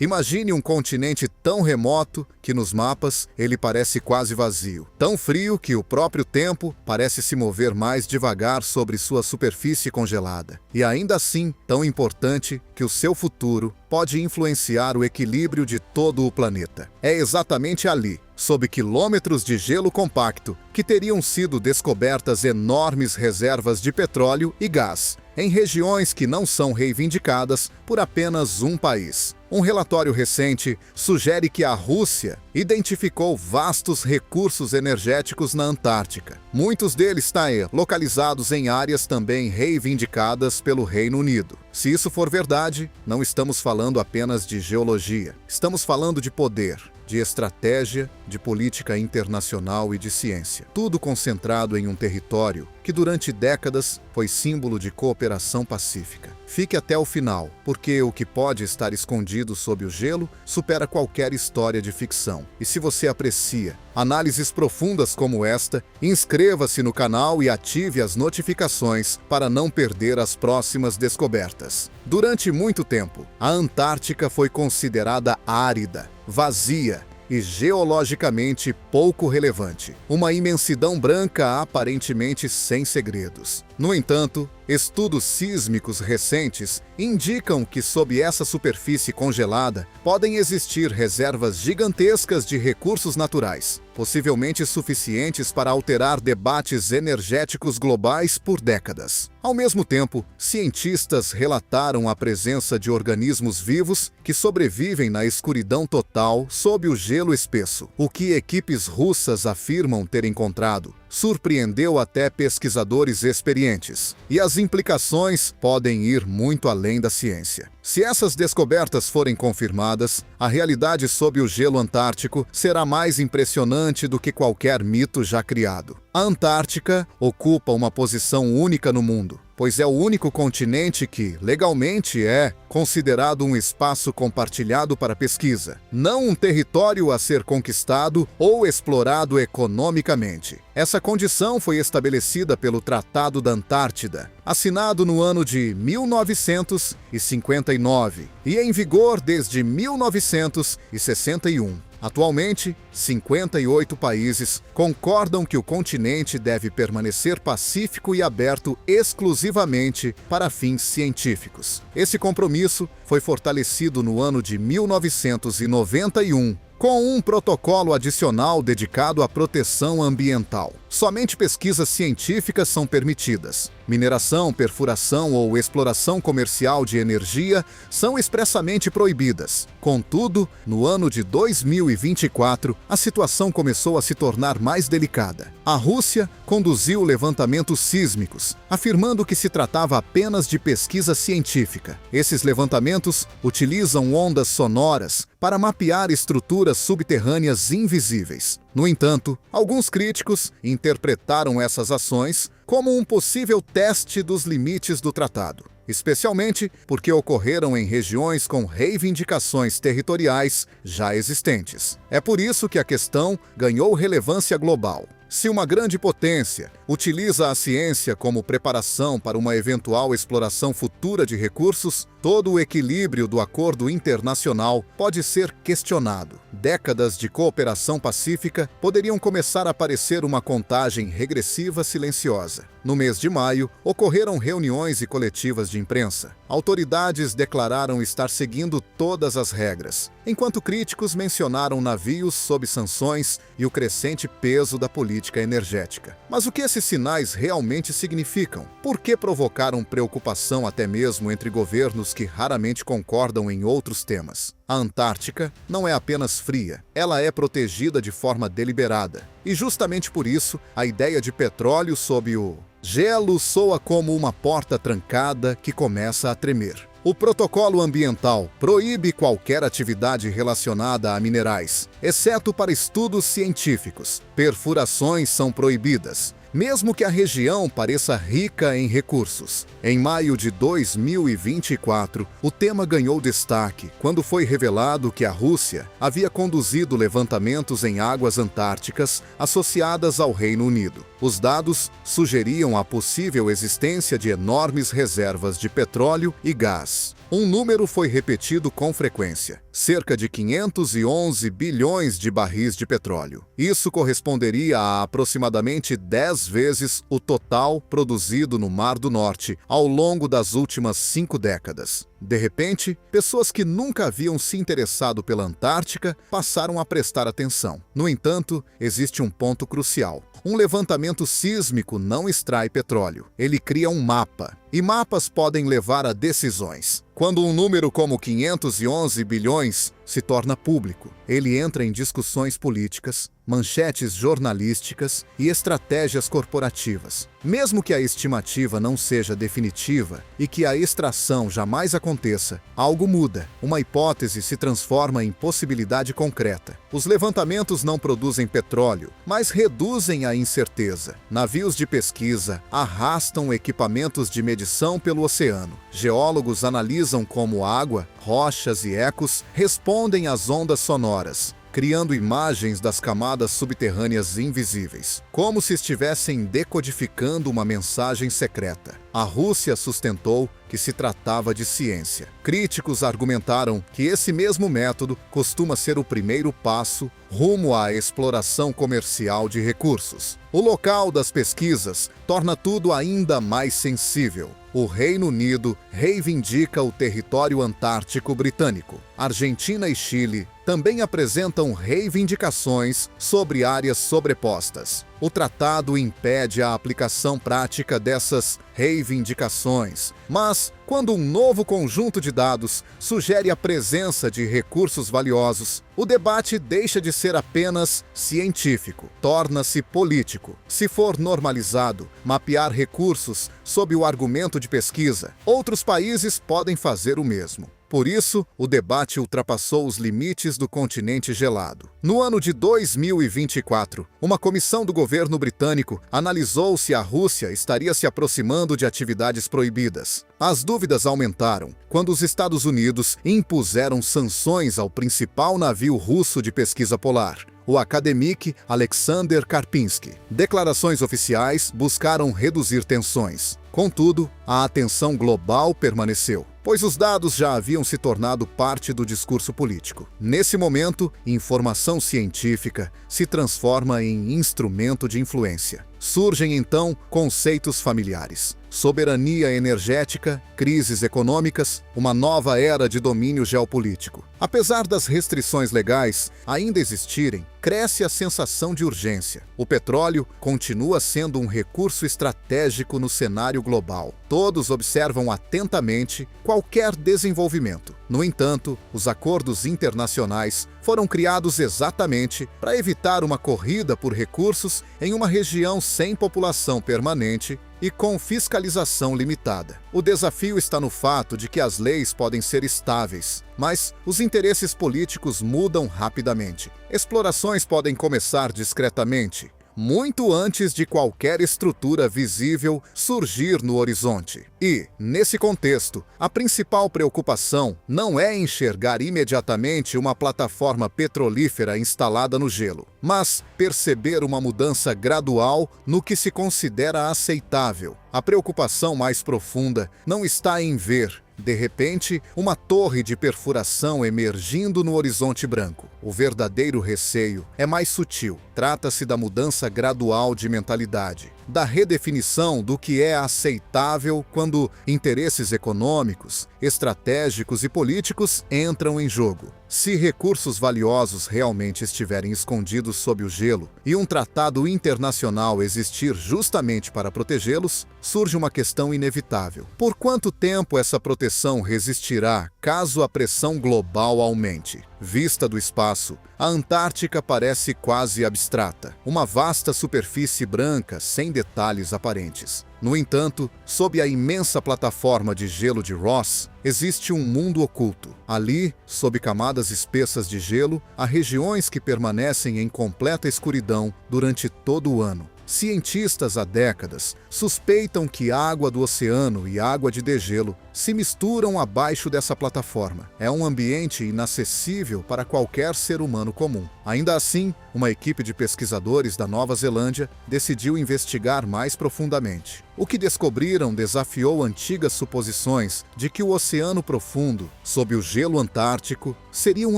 Imagine um continente tão remoto que nos mapas ele parece quase vazio. Tão frio que o próprio tempo parece se mover mais devagar sobre sua superfície congelada. E ainda assim, tão importante que o seu futuro pode influenciar o equilíbrio de todo o planeta. É exatamente ali, sob quilômetros de gelo compacto, que teriam sido descobertas enormes reservas de petróleo e gás, em regiões que não são reivindicadas por apenas um país. Um relatório recente sugere que a Rússia identificou vastos recursos energéticos na Antártica. Muitos deles estão localizados em áreas também reivindicadas pelo Reino Unido. Se isso for verdade, não estamos falando apenas de geologia. Estamos falando de poder, de estratégia, de política internacional e de ciência. Tudo concentrado em um território que durante décadas foi símbolo de cooperação pacífica. Fique até o final, porque o que pode estar escondido sob o gelo supera qualquer história de ficção. E se você aprecia análises profundas como esta, inscreva-se no canal e ative as notificações para não perder as próximas descobertas. Durante muito tempo, a Antártica foi considerada árida, vazia e geologicamente pouco relevante. Uma imensidão branca aparentemente sem segredos. No entanto, estudos sísmicos recentes indicam que sob essa superfície congelada podem existir reservas gigantescas de recursos naturais, possivelmente suficientes para alterar debates energéticos globais por décadas. Ao mesmo tempo, cientistas relataram a presença de organismos vivos que sobrevivem na escuridão total sob o gelo espesso. O que equipes russas afirmam ter encontrado surpreendeu até pesquisadores experientes, e as implicações podem ir muito além da ciência. Se essas descobertas forem confirmadas, a realidade sob o gelo antártico será mais impressionante do que qualquer mito já criado. A Antártica ocupa uma posição única no mundo, pois é o único continente que, legalmente, é considerado um espaço compartilhado para pesquisa, não um território a ser conquistado ou explorado economicamente. Essa condição foi estabelecida pelo Tratado da Antártida, assinado no ano de 1959 e em vigor desde 1961. Atualmente, 58 países concordam que o continente deve permanecer pacífico e aberto exclusivamente para fins científicos. Esse compromisso foi fortalecido no ano de 1991, com um protocolo adicional dedicado à proteção ambiental. Somente pesquisas científicas são permitidas. Mineração, perfuração ou exploração comercial de energia são expressamente proibidas. Contudo, no ano de 2024, a situação começou a se tornar mais delicada. A Rússia conduziu levantamentos sísmicos, afirmando que se tratava apenas de pesquisa científica. Esses levantamentos utilizam ondas sonoras para mapear estruturas subterrâneas invisíveis. No entanto, alguns críticos interpretaram essas ações como um possível teste dos limites do tratado, especialmente porque ocorreram em regiões com reivindicações territoriais já existentes. É por isso que a questão ganhou relevância global. Se uma grande potência utiliza a ciência como preparação para uma eventual exploração futura de recursos, todo o equilíbrio do acordo internacional pode ser questionado. Décadas de cooperação pacífica poderiam começar a parecer uma contagem regressiva silenciosa. No mês de maio, ocorreram reuniões e coletivas de imprensa. Autoridades declararam estar seguindo todas as regras, enquanto críticos mencionaram navios sob sanções e o crescente peso da política energética. Mas o que esses sinais realmente significam? Por que provocaram preocupação até mesmo entre governos que raramente concordam em outros temas? A Antártica não é apenas fria, ela é protegida de forma deliberada. E justamente por isso, a ideia de petróleo sob o gelo soa como uma porta trancada que começa a tremer. O protocolo ambiental proíbe qualquer atividade relacionada a minerais, exceto para estudos científicos. Perfurações são proibidas, mesmo que a região pareça rica em recursos. Em maio de 2024, o tema ganhou destaque quando foi revelado que a Rússia havia conduzido levantamentos em águas antárticas associadas ao Reino Unido. Os dados sugeriam a possível existência de enormes reservas de petróleo e gás. Um número foi repetido com frequência: cerca de 511 bilhões de barris de petróleo. Isso corresponderia a aproximadamente 10 vezes o total produzido no Mar do Norte ao longo das últimas 5 décadas. De repente, pessoas que nunca haviam se interessado pela Antártica passaram a prestar atenção. No entanto, existe um ponto crucial. Um levantamento sísmico não extrai petróleo. Ele cria um mapa. E mapas podem levar a decisões. Quando um número como 511 bilhões se torna público, ele entra em discussões políticas, manchetes jornalísticas e estratégias corporativas. Mesmo que a estimativa não seja definitiva e que a extração jamais aconteça, algo muda. Uma hipótese se transforma em possibilidade concreta. Os levantamentos não produzem petróleo, mas reduzem a incerteza. Navios de pesquisa arrastam equipamentos de medição pelo oceano. Geólogos analisam como água, rochas e ecos respondem às ondas sonoras, criando imagens das camadas subterrâneas invisíveis, como se estivessem decodificando uma mensagem secreta. A Rússia sustentou que se tratava de ciência. Críticos argumentaram que esse mesmo método costuma ser o primeiro passo rumo à exploração comercial de recursos. O local das pesquisas torna tudo ainda mais sensível. O Reino Unido reivindica o território antártico britânico. Argentina e Chile também apresentam reivindicações sobre áreas sobrepostas. O tratado impede a aplicação prática dessas reivindicações, mas quando um novo conjunto de dados sugere a presença de recursos valiosos, o debate deixa de ser apenas científico, torna-se político. Se for normalizado mapear recursos sob o argumento de pesquisa, outros países podem fazer o mesmo. Por isso, o debate ultrapassou os limites do continente gelado. No ano de 2024, uma comissão do governo britânico analisou se a Rússia estaria se aproximando de atividades proibidas. As dúvidas aumentaram quando os Estados Unidos impuseram sanções ao principal navio russo de pesquisa polar, o Akademik Alexander Karpinsky. Declarações oficiais buscaram reduzir tensões. Contudo, a atenção global permaneceu, pois os dados já haviam se tornado parte do discurso político. Nesse momento, informação científica se transforma em instrumento de influência. Surgem então conceitos familiares: soberania energética, crises econômicas, uma nova era de domínio geopolítico. Apesar das restrições legais ainda existirem, cresce a sensação de urgência. O petróleo continua sendo um recurso estratégico no cenário global. Todos observam atentamente qualquer desenvolvimento. No entanto, os acordos internacionais foram criados exatamente para evitar uma corrida por recursos em uma região sem população permanente e com fiscalização limitada. O desafio está no fato de que as leis podem ser estáveis, mas os interesses políticos mudam rapidamente. Explorações podem começar discretamente, muito antes de qualquer estrutura visível surgir no horizonte. E, nesse contexto, a principal preocupação não é enxergar imediatamente uma plataforma petrolífera instalada no gelo, mas perceber uma mudança gradual no que se considera aceitável. A preocupação mais profunda não está em ver, de repente, uma torre de perfuração emergindo no horizonte branco. O verdadeiro receio é mais sutil. Trata-se da mudança gradual de mentalidade, da redefinição do que é aceitável quando interesses econômicos, estratégicos e políticos entram em jogo. Se recursos valiosos realmente estiverem escondidos sob o gelo e um tratado internacional existir justamente para protegê-los, surge uma questão inevitável: por quanto tempo essa proteção resistirá caso a pressão global aumente? Vista do espaço, a Antártica parece quase abstrata, uma vasta superfície branca sem detalhes aparentes. No entanto, sob a imensa plataforma de gelo de Ross, existe um mundo oculto. Ali, sob camadas espessas de gelo, há regiões que permanecem em completa escuridão durante todo o ano. Cientistas há décadas suspeitam que água do oceano e água de degelo se misturam abaixo dessa plataforma. É um ambiente inacessível para qualquer ser humano comum. Ainda assim, uma equipe de pesquisadores da Nova Zelândia decidiu investigar mais profundamente. O que descobriram desafiou antigas suposições de que o oceano profundo, sob o gelo antártico, seria um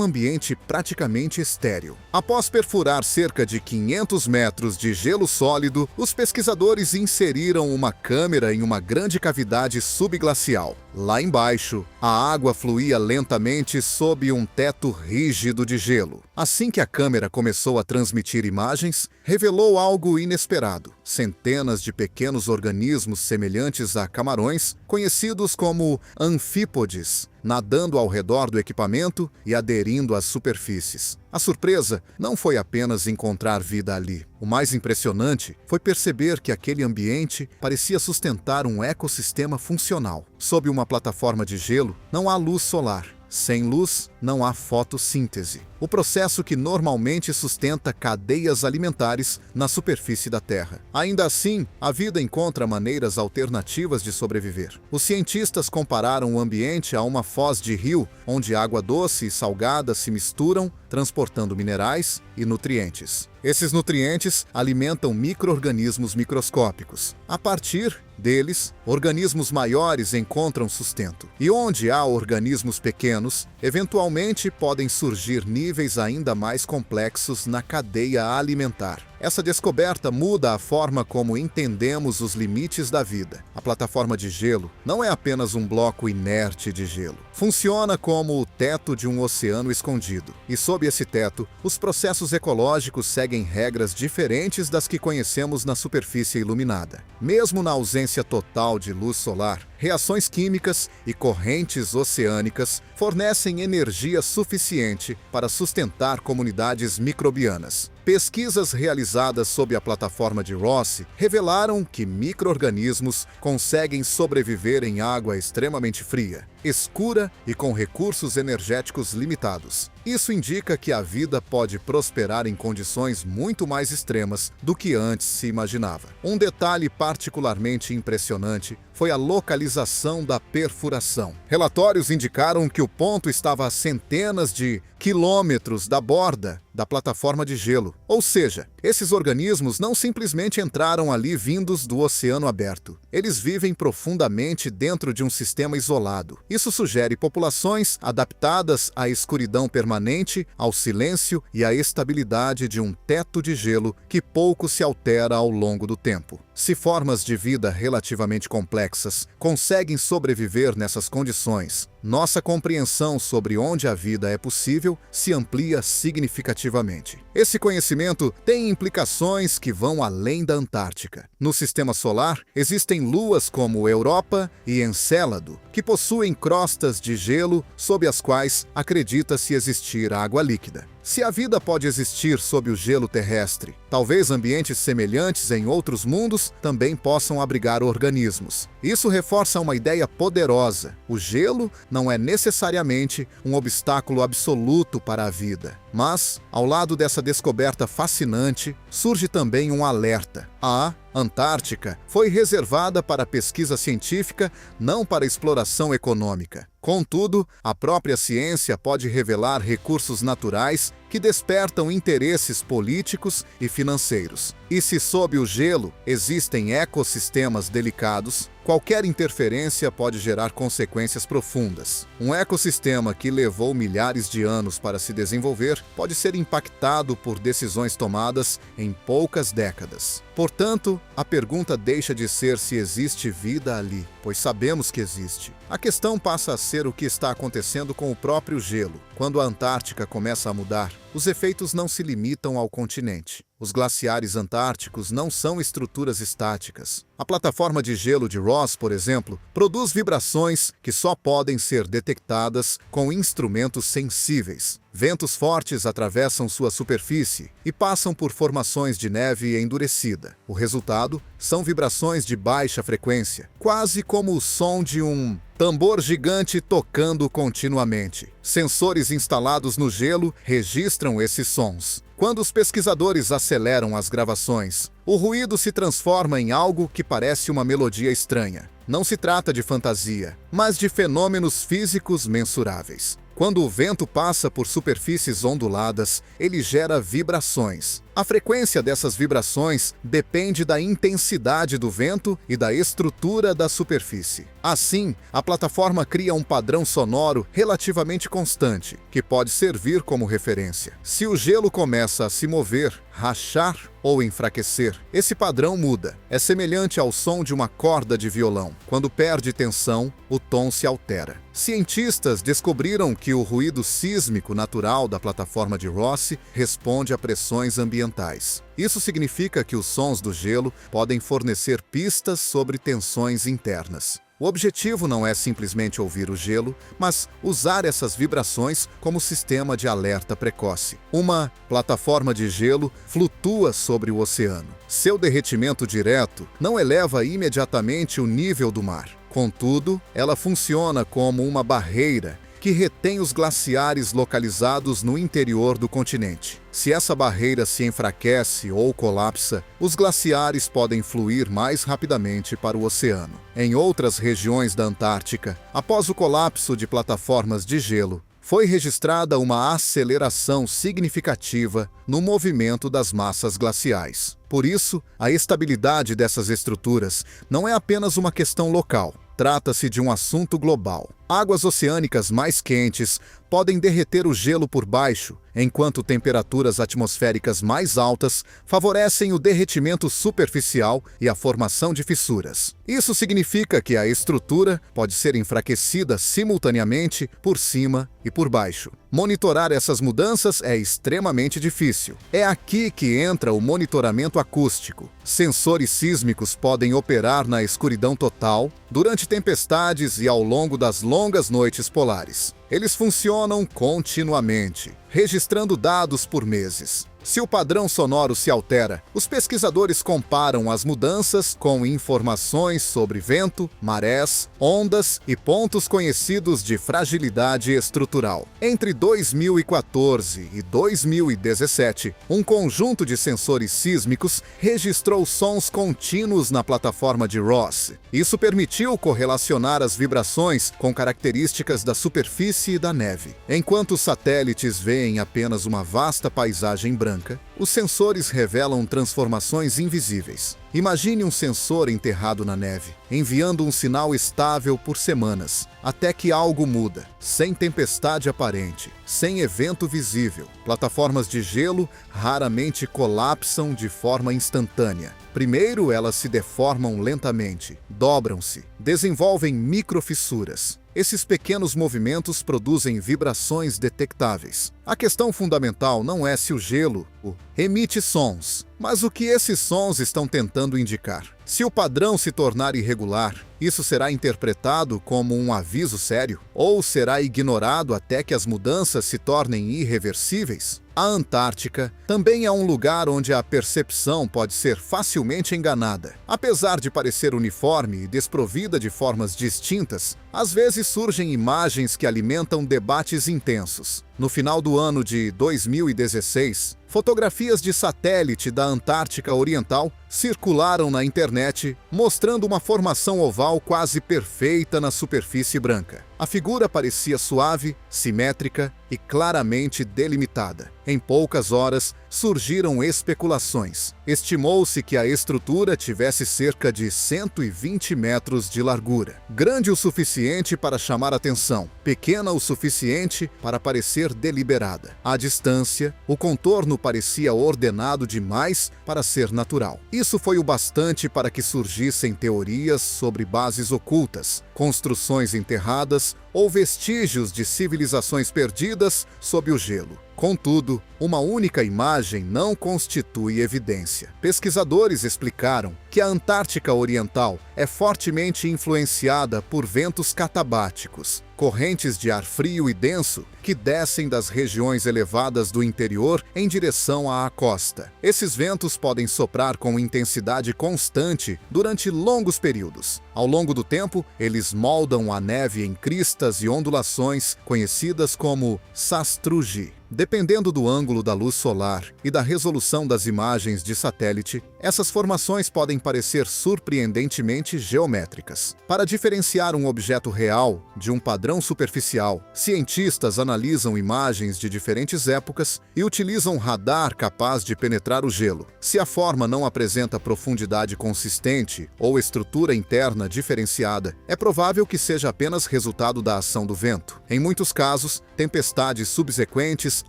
ambiente praticamente estéril. Após perfurar cerca de 500 metros de gelo sólido, os pesquisadores inseriram uma câmera em uma grande cavidade subglacial. Lá embaixo, a água fluía lentamente sob um teto rígido de gelo. Assim que a câmera começou a transmitir imagens, revelou algo inesperado. Centenas de pequenos organismos semelhantes a camarões, conhecidos como anfípodes, nadando ao redor do equipamento e aderindo às superfícies. A surpresa não foi apenas encontrar vida ali. O mais impressionante foi perceber que aquele ambiente parecia sustentar um ecossistema funcional. Sob uma plataforma de gelo, não há luz solar. Sem luz, não há fotossíntese, o processo que normalmente sustenta cadeias alimentares na superfície da Terra. Ainda assim, a vida encontra maneiras alternativas de sobreviver. Os cientistas compararam o ambiente a uma foz de rio, onde água doce e salgada se misturam, transportando minerais e nutrientes. Esses nutrientes alimentam micro-organismos microscópicos. A partir deles, organismos maiores encontram sustento. E onde há organismos pequenos, eventualmente podem surgir níveis ainda mais complexos na cadeia alimentar. Essa descoberta muda a forma como entendemos os limites da vida. A plataforma de gelo não é apenas um bloco inerte de gelo. Funciona como o teto de um oceano escondido. E sob esse teto, os processos ecológicos seguem regras diferentes das que conhecemos na superfície iluminada. Mesmo na ausência total de luz solar, reações químicas e correntes oceânicas fornecem energia suficiente para sustentar comunidades microbianas. Pesquisas realizadas sob a plataforma de Ross revelaram que micro-organismos conseguem sobreviver em água extremamente fria, escura e com recursos energéticos limitados. Isso indica que a vida pode prosperar em condições muito mais extremas do que antes se imaginava. Um detalhe particularmente impressionante foi a localização da perfuração. Relatórios indicaram que o ponto estava a centenas de quilômetros da borda da plataforma de gelo. Ou seja, esses organismos não simplesmente entraram ali vindos do oceano aberto. Eles vivem profundamente dentro de um sistema isolado. Isso sugere populações adaptadas à escuridão permanente, ao silêncio e à estabilidade de um teto de gelo que pouco se altera ao longo do tempo. Se formas de vida relativamente complexas conseguem sobreviver nessas condições, nossa compreensão sobre onde a vida é possível se amplia significativamente. Esse conhecimento tem implicações que vão além da Antártica. No sistema solar, existem luas como Europa e Encélado, que possuem crostas de gelo sob as quais acredita-se existir água líquida. Se a vida pode existir sob o gelo terrestre, talvez ambientes semelhantes em outros mundos também possam abrigar organismos. Isso reforça uma ideia poderosa. O gelo não é necessariamente um obstáculo absoluto para a vida. Mas, ao lado dessa descoberta fascinante, surge também um alerta. A Antártica foi reservada para pesquisa científica, não para exploração econômica. Contudo, a própria ciência pode revelar recursos naturais que despertam interesses políticos e financeiros. E se sob o gelo existem ecossistemas delicados, qualquer interferência pode gerar consequências profundas. Um ecossistema que levou milhares de anos para se desenvolver pode ser impactado por decisões tomadas em poucas décadas. Portanto, a pergunta deixa de ser se existe vida ali, pois sabemos que existe. A questão passa a ser o que está acontecendo com o próprio gelo. Quando a Antártica começa a mudar, os efeitos não se limitam ao continente. Os glaciares antárticos não são estruturas estáticas. A plataforma de gelo de Ross, por exemplo, produz vibrações que só podem ser detectadas com instrumentos sensíveis. Ventos fortes atravessam sua superfície e passam por formações de neve endurecida. O resultado são vibrações de baixa frequência, quase como o som de um tambor gigante tocando continuamente. Sensores instalados no gelo registram esses sons. Quando os pesquisadores aceleram as gravações, o ruído se transforma em algo que parece uma melodia estranha. Não se trata de fantasia, mas de fenômenos físicos mensuráveis. Quando o vento passa por superfícies onduladas, ele gera vibrações. A frequência dessas vibrações depende da intensidade do vento e da estrutura da superfície. Assim, a plataforma cria um padrão sonoro relativamente constante, que pode servir como referência. Se o gelo começa a se mover, rachar ou enfraquecer, esse padrão muda. É semelhante ao som de uma corda de violão. Quando perde tensão, o tom se altera. Cientistas descobriram que o ruído sísmico natural da plataforma de Ross responde a pressões ambientais. Isso significa que os sons do gelo podem fornecer pistas sobre tensões internas. O objetivo não é simplesmente ouvir o gelo, mas usar essas vibrações como sistema de alerta precoce. Uma plataforma de gelo flutua sobre o oceano. Seu derretimento direto não eleva imediatamente o nível do mar. Contudo, ela funciona como uma barreira que retém os glaciares localizados no interior do continente. Se essa barreira se enfraquece ou colapsa, os glaciares podem fluir mais rapidamente para o oceano. Em outras regiões da Antártica, após o colapso de plataformas de gelo, foi registrada uma aceleração significativa no movimento das massas glaciais. Por isso, a estabilidade dessas estruturas não é apenas uma questão local. Trata-se de um assunto global. Águas oceânicas mais quentes podem derreter o gelo por baixo, enquanto temperaturas atmosféricas mais altas favorecem o derretimento superficial e a formação de fissuras. Isso significa que a estrutura pode ser enfraquecida simultaneamente por cima e por baixo. Monitorar essas mudanças é extremamente difícil. É aqui que entra o monitoramento acústico. Sensores sísmicos podem operar na escuridão total, durante tempestades e ao longo das longas noites polares. Eles funcionam continuamente, registrando dados por meses. Se o padrão sonoro se altera, os pesquisadores comparam as mudanças com informações sobre vento, marés, ondas e pontos conhecidos de fragilidade estrutural. Entre 2014 e 2017, um conjunto de sensores sísmicos registrou sons contínuos na plataforma de Ross. Isso permitiu correlacionar as vibrações com características da superfície e da neve. Enquanto os satélites veem apenas uma vasta paisagem branca, os sensores revelam transformações invisíveis. Imagine um sensor enterrado na neve, enviando um sinal estável por semanas, até que algo muda, sem tempestade aparente, sem evento visível. Plataformas de gelo raramente colapsam de forma instantânea. Primeiro, elas se deformam lentamente, dobram-se, desenvolvem microfissuras. Esses pequenos movimentos produzem vibrações detectáveis. A questão fundamental não é se o gelo emite sons, mas o que esses sons estão tentando indicar. Se o padrão se tornar irregular, isso será interpretado como um aviso sério? Ou será ignorado até que as mudanças se tornem irreversíveis? A Antártica também é um lugar onde a percepção pode ser facilmente enganada. Apesar de parecer uniforme e desprovida de formas distintas, às vezes surgem imagens que alimentam debates intensos. No final do ano de 2016, fotografias de satélite da Antártica Oriental circularam na internet, mostrando uma formação oval quase perfeita na superfície branca. A figura parecia suave, simétrica e claramente delimitada. Em poucas horas, surgiram especulações. Estimou-se que a estrutura tivesse cerca de 120 metros de largura. Grande o suficiente para chamar atenção, pequena o suficiente para parecer deliberada. À distância, o contorno parecia ordenado demais para ser natural. Isso foi o bastante para que surgissem teorias sobre bases ocultas, construções enterradas ou vestígios de civilizações perdidas sob o gelo. Contudo, uma única imagem não constitui evidência. Pesquisadores explicaram que a Antártica Oriental é fortemente influenciada por ventos catabáticos, correntes de ar frio e denso que descem das regiões elevadas do interior em direção à costa. Esses ventos podem soprar com intensidade constante durante longos períodos. Ao longo do tempo, eles moldam a neve em cristas e ondulações conhecidas como sastrugi. Dependendo do ângulo da luz solar e da resolução das imagens de satélite, essas formações podem parecer surpreendentemente geométricas. Para diferenciar um objeto real de um padrão superficial, cientistas analisam imagens de diferentes épocas e utilizam radar capaz de penetrar o gelo. Se a forma não apresenta profundidade consistente ou estrutura interna diferenciada, é provável que seja apenas resultado da ação do vento. Em muitos casos, tempestades subsequentes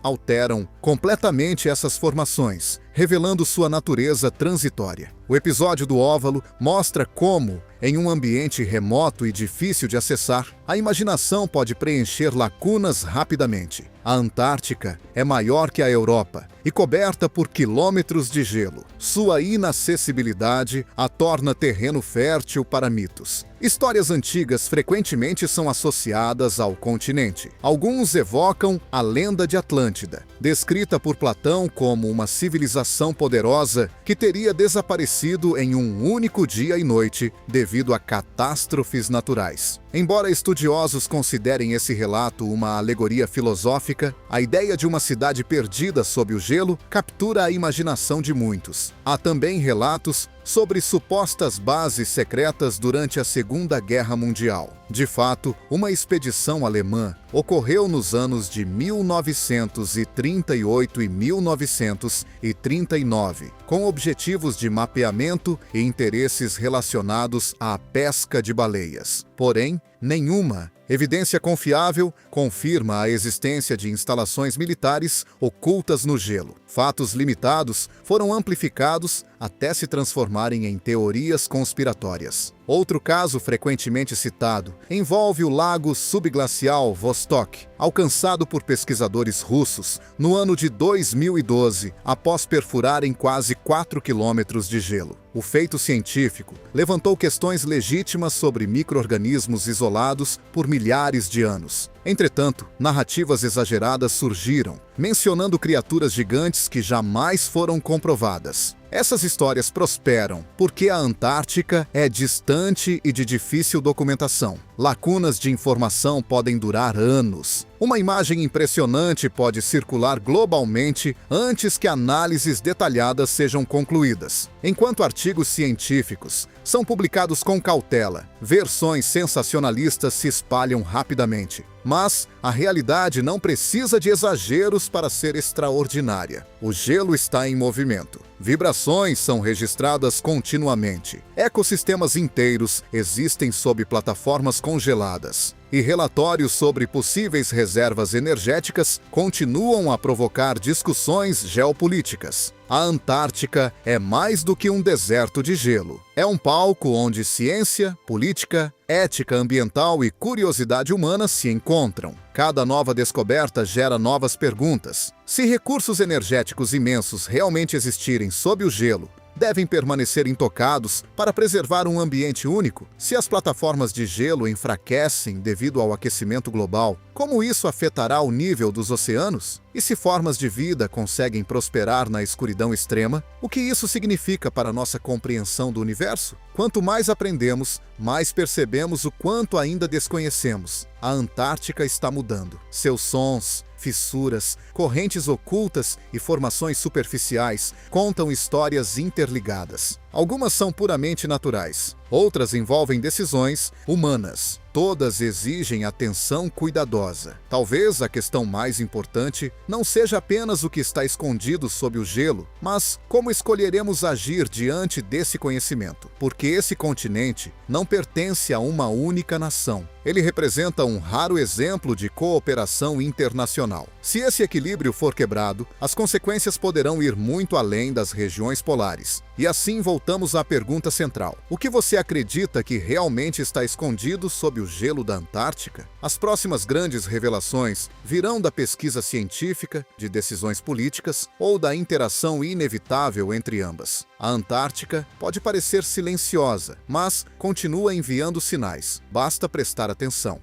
alteram completamente essas formações, revelando sua natureza transitória. O episódio do óvalo mostra como, em um ambiente remoto e difícil de acessar, a imaginação pode preencher lacunas rapidamente. A Antártica é maior que a Europa e coberta por quilômetros de gelo. Sua inacessibilidade a torna terreno fértil para mitos. Histórias antigas frequentemente são associadas ao continente. Alguns evocam a lenda de Atlântida, descrita por Platão como uma civilização poderosa que teria desaparecido em um único dia e noite devido a catástrofes naturais. Embora estudiosos considerem esse relato uma alegoria filosófica, a ideia de uma cidade perdida sob o gelo captura a imaginação de muitos. Há também relatos sobre supostas bases secretas durante a Segunda Guerra Mundial. De fato, uma expedição alemã ocorreu nos anos de 1938 e 1939, com objetivos de mapeamento e interesses relacionados à pesca de baleias. Porém, nenhuma evidência confiável confirma a existência de instalações militares ocultas no gelo. Fatos limitados foram amplificados até se transformarem em teorias conspiratórias. Outro caso frequentemente citado envolve o lago subglacial Vostok, alcançado por pesquisadores russos no ano de 2012, após perfurarem quase 4 quilômetros de gelo. O feito científico levantou questões legítimas sobre micro-organismos isolados por milhares de anos. Entretanto, narrativas exageradas surgiram, mencionando criaturas gigantes que jamais foram comprovadas. Essas histórias prosperam porque a Antártica é distante e de difícil documentação. Lacunas de informação podem durar anos. Uma imagem impressionante pode circular globalmente antes que análises detalhadas sejam concluídas. Enquanto artigos científicos são publicados com cautela, versões sensacionalistas se espalham rapidamente. Mas a realidade não precisa de exageros para ser extraordinária. O gelo está em movimento. Vibrações são registradas continuamente. Ecossistemas inteiros existem sob plataformas congeladas. E relatórios sobre possíveis reservas energéticas continuam a provocar discussões geopolíticas. A Antártica é mais do que um deserto de gelo. É um palco onde ciência, política, ética ambiental e curiosidade humana se encontram. Cada nova descoberta gera novas perguntas. Se recursos energéticos imensos realmente existirem sob o gelo, devem permanecer intocados para preservar um ambiente único? Se as plataformas de gelo enfraquecem devido ao aquecimento global, como isso afetará o nível dos oceanos? E se formas de vida conseguem prosperar na escuridão extrema, o que isso significa para nossa compreensão do universo? Quanto mais aprendemos, mais percebemos o quanto ainda desconhecemos. A Antártica está mudando. Seus sons, fissuras, correntes ocultas e formações superficiais contam histórias interligadas. Algumas são puramente naturais, outras envolvem decisões humanas. Todas exigem atenção cuidadosa. Talvez a questão mais importante não seja apenas o que está escondido sob o gelo, mas como escolheremos agir diante desse conhecimento. Porque esse continente não pertence a uma única nação. Ele representa um raro exemplo de cooperação internacional. Se esse equilíbrio for quebrado, as consequências poderão ir muito além das regiões polares. E assim voltamos à pergunta central. O que você acredita que realmente está escondido sob o gelo da Antártica? As próximas grandes revelações virão da pesquisa científica, de decisões políticas ou da interação inevitável entre ambas. A Antártica pode parecer silenciosa, mas continua enviando sinais. Basta prestar atenção.